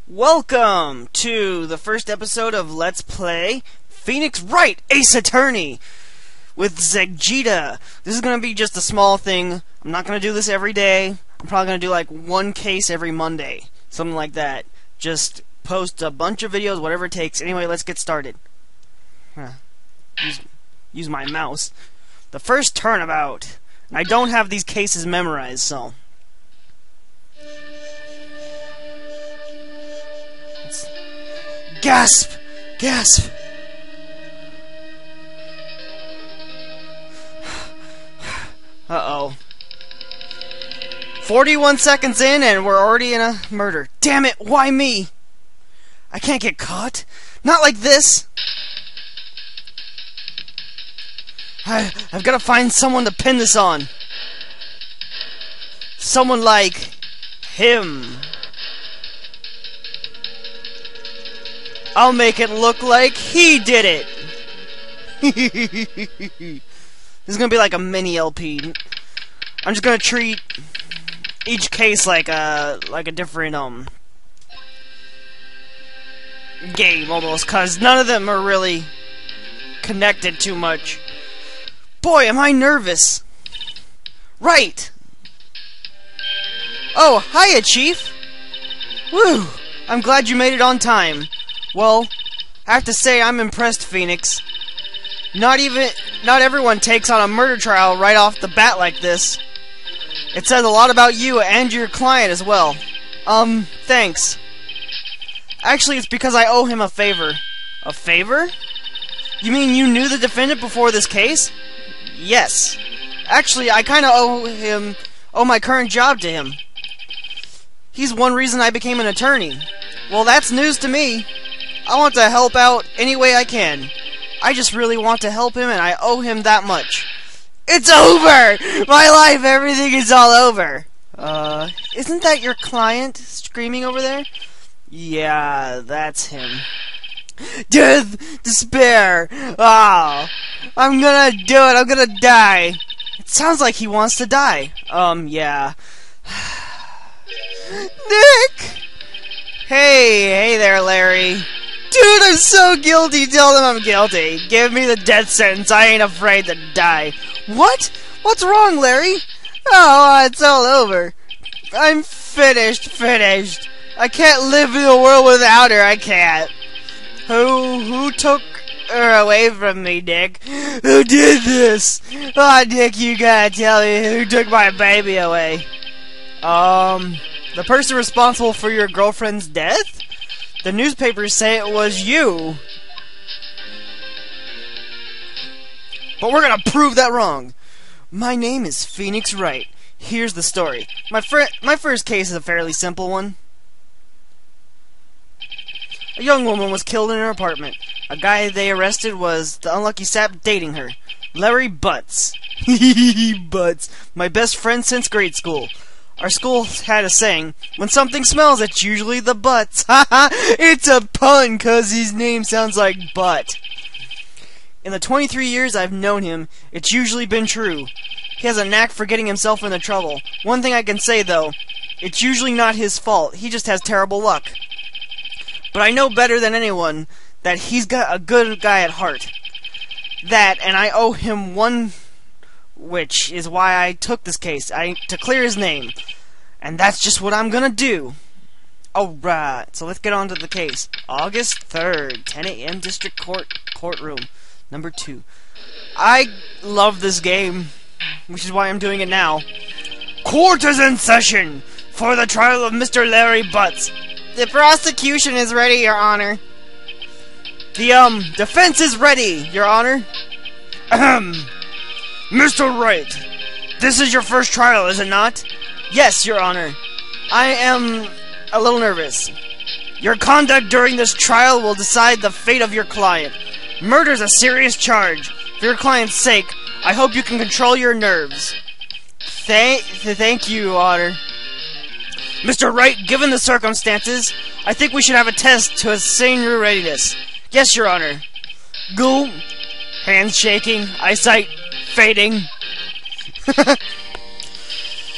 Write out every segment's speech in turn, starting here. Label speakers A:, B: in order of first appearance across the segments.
A: Welcome to the first episode of Let's Play Phoenix Wright, Ace Attorney with Zegita. This is going to be just a small thing. I'm not going to do this every day. I'm probably going to do like one case every Monday. Something like that. Just post a bunch of videos, whatever it takes. Anyway, let's get started. Use my mouse. The first turnabout. I don't have these cases memorized, so... Gasp! Gasp! Uh-oh. 41 seconds in and we're already in a murder. Damn it, why me? I can't get caught. Not like this. I've got to find someone to pin this on. Someone like him. I'll make it look like he did it. This is gonna be like a mini LP. I'm just gonna treat each case like a different game almost, cause none of them are really connected too much. Boy, am I nervous. Right. Oh, hiya, Chief. Woo! I'm glad you made it on time. Well, I have to say I'm impressed, Phoenix. Not everyone takes on a murder trial right off the bat like this. It says a lot about you and your client as well. Thanks. Actually, it's because I owe him a favor. A favor? You mean you knew the defendant before this case? Yes. Actually, I kinda owe my current job to him. He's one reason I became an attorney. Well, that's news to me. I want to help out any way I can. I just really want to help him, and I owe him that much. It's over! My life, everything is all over. Isn't that your client screaming over there? Yeah, that's him. Death! Despair! Oh, I'm gonna do it. I'm gonna die. It sounds like he wants to die. Yeah. Nick! Hey there, Larry. Dude, I'm so guilty. Tell them I'm guilty. Give me the death sentence. I ain't afraid to die. What? What's wrong, Larry? Oh, it's all over. I'm finished. I can't live in a world without her. I can't. Who took her away from me, Nick? Who did this? Oh, Nick, you gotta tell me who took my baby away. The person responsible for your girlfriend's death? The newspapers say it was you. But we're gonna prove that wrong. My name is Phoenix Wright. Here's the story. My first case is a fairly simple one. A young woman was killed in her apartment. A guy they arrested was the unlucky sap dating her. Larry Butts. Butts. My best friend since grade school. Our school had a saying, when something smells, it's usually the butts. Haha, it's a pun, cause his name sounds like butt. In the 23 years I've known him, it's usually been true. He has a knack for getting himself into trouble. One thing I can say, though, it's usually not his fault. He just has terrible luck. But I know better than anyone that he's got a good guy at heart. That, and I owe him one... which is why I took this case, to clear his name. And that's just what I'm gonna do. Alright, so let's get on to the case. August 3rd, 10 a.m. District Courtroom, number 2. I love this game, which is why I'm doing it now. Court is in session for the trial of Mr. Larry Butts. The prosecution is ready, Your Honor. The, defense is ready, Your Honor. Ahem. Mr. Wright, this is your first trial, is it not? Yes, Your Honor. I am a little nervous. Your conduct during this trial will decide the fate of your client. Murder's a serious charge. For your client's sake, I hope you can control your nerves. Thank you, Your Honor. Mr. Wright, given the circumstances, I think we should have a test to assess your readiness. Yes, Your Honor. Go. Hands shaking, eyesight fading.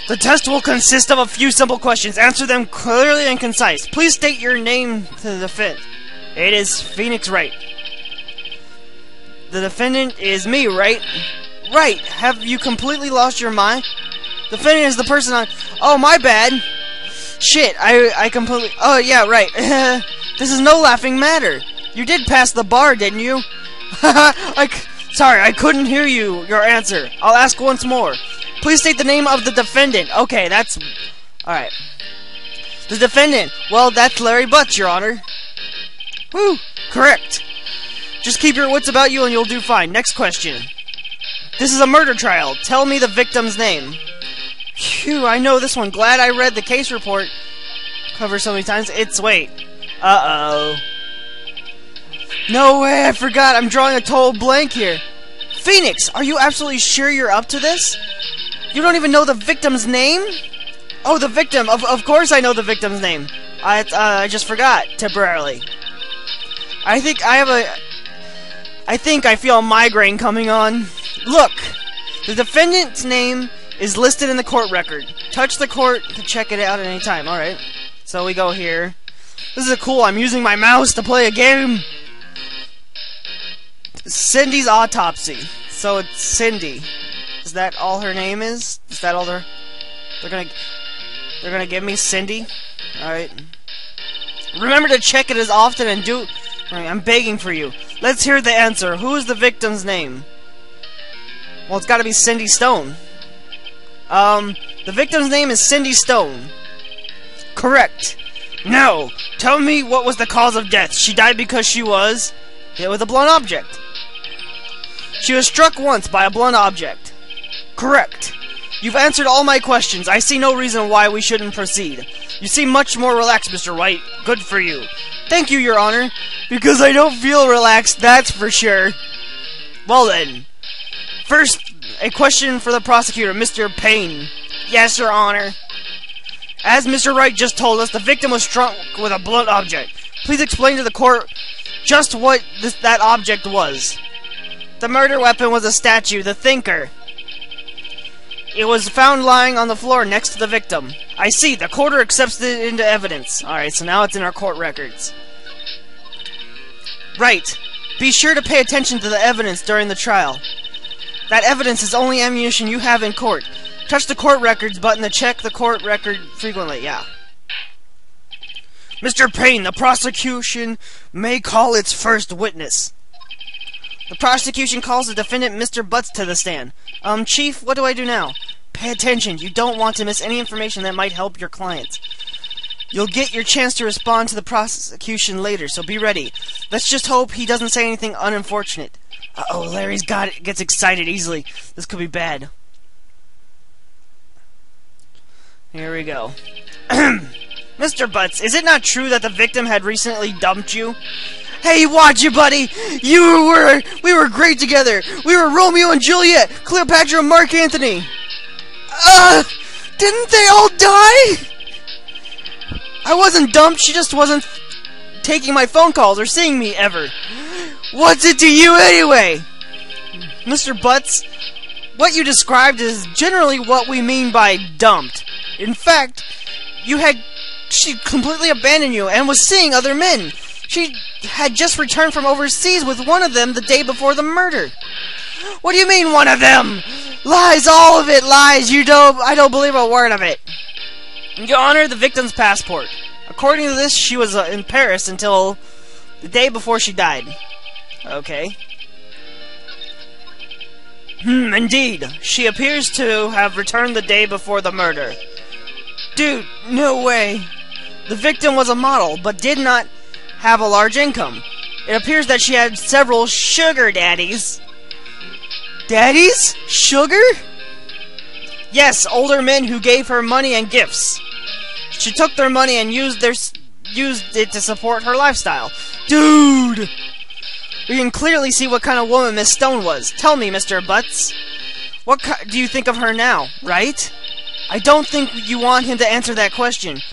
A: The test will consist of a few simple questions. Answer them clearly and concise. Please state your name to the defendant. It is Phoenix Wright. The defendant is me, Wright. Right. Have you completely lost your mind? Defendant is the person on... Oh, my bad. Shit, I completely... Oh, yeah, right. This is no laughing matter. You did pass the bar, didn't you? Sorry, I couldn't hear your answer. I'll ask once more. Please state the name of the defendant. Okay, that's... Alright. The defendant. Well, that's Larry Butts, Your Honor. Woo! Correct. Just keep your wits about you and you'll do fine. Next question. This is a murder trial. Tell me the victim's name. Phew, I know this one. Glad I read the case report cover so many times. It's... Wait. Uh-oh. No way, I forgot. I'm drawing a total blank here. Phoenix, are you absolutely sure you're up to this? You don't even know the victim's name? Oh, the victim. Of course I know the victim's name. I just forgot, temporarily. I think I feel a migraine coming on. Look, the defendant's name is listed in the court record. Touch the court to check it out at any time. Alright. So we go here. This is cool. I'm using my mouse to play a game. Cindy's autopsy. So it's Cindy. Is that all her name is? Is that all they're gonna give me? Cindy? Alright. Remember to check it as often and do... I'm begging for you. Let's hear the answer. Who is the victim's name? Well, it's gotta be Cindy Stone. The victim's name is Cindy Stone. Correct. Now, tell me what was the cause of death. She died because she was hit with a blunt object. She was struck once by a blunt object. Correct. You've answered all my questions. I see no reason why we shouldn't proceed. You seem much more relaxed, Mr. Wright. Good for you. Thank you, Your Honor. Because I don't feel relaxed, that's for sure. Well then. First, a question for the prosecutor, Mr. Payne. Yes, Your Honor. As Mr. Wright just told us, the victim was struck with a blunt object. Please explain to the court just what that object was. The murder weapon was a statue, the Thinker. It was found lying on the floor next to the victim. I see. The court accepts it into evidence. Alright, so now it's in our court records. Right. Be sure to pay attention to the evidence during the trial. That evidence is only ammunition you have in court. Touch the court records button to check the court record frequently. Yeah. Mr. Payne, the prosecution may call its first witness. The prosecution calls the defendant, Mr. Butts, to the stand. Chief, what do I do now? Pay attention. You don't want to miss any information that might help your client. You'll get your chance to respond to the prosecution later, so be ready. Let's just hope he doesn't say anything unfortunate. Uh-oh, Larry's gets excited easily. This could be bad. Here we go. Mr. Butts, is it not true that the victim had recently dumped you? Hey, watch it, buddy! We were great together! We were Romeo and Juliet! Cleopatra and Mark Antony! Didn't they all die? I wasn't dumped, she just wasn't taking my phone calls or seeing me ever. What's it to you anyway? Mr. Butts, what you described is generally what we mean by dumped. In fact, she completely abandoned you and was seeing other men. She had just returned from overseas with one of them the day before the murder. What do you mean, one of them? Lies, all of it, lies. I don't believe a word of it. Your Honor, the victim's passport. According to this, she was in Paris until the day before she died. Okay. Indeed. She appears to have returned the day before the murder. Dude, no way. The victim was a model, but did not have a large income. It appears that she had several sugar daddies. Daddies? Sugar? Yes, older men who gave her money and gifts. She took their money and used it to support her lifestyle. Dude! We can clearly see what kind of woman Miss Stone was. Tell me, Mr. Butts, what do you think of her now, right? I don't think you want him to answer that question.